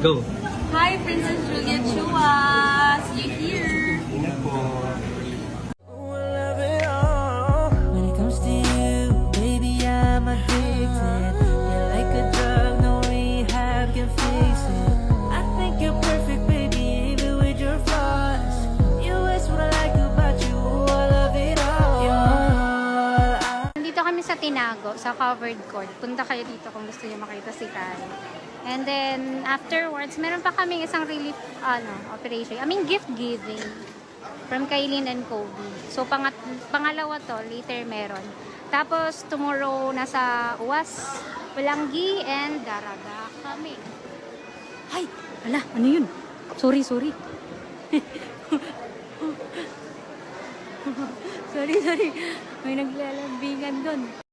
Go! Hi, Princess Julia Chua! See you here! Ingat po. When it comes to you, baby, I'm addicted. You're like a drug, no rehab can fix it. I think you're perfect, baby, even with your flaws. You is what I like about you, I love it all. You're all Nandito kami sa Tinago, sa covered court. Punta kayo dito kung gusto niyo makita si Kai. And then, afterwards, meron pa kami isang relief operation. Gift giving from Kailin and Kobe. So, pangalawa to, later meron. Tapos, tomorrow, nasa Uwas, Balanggi, and Daraga kami. Ay! Ala, ano yun? Sorry. sorry. May naglalambingan doon.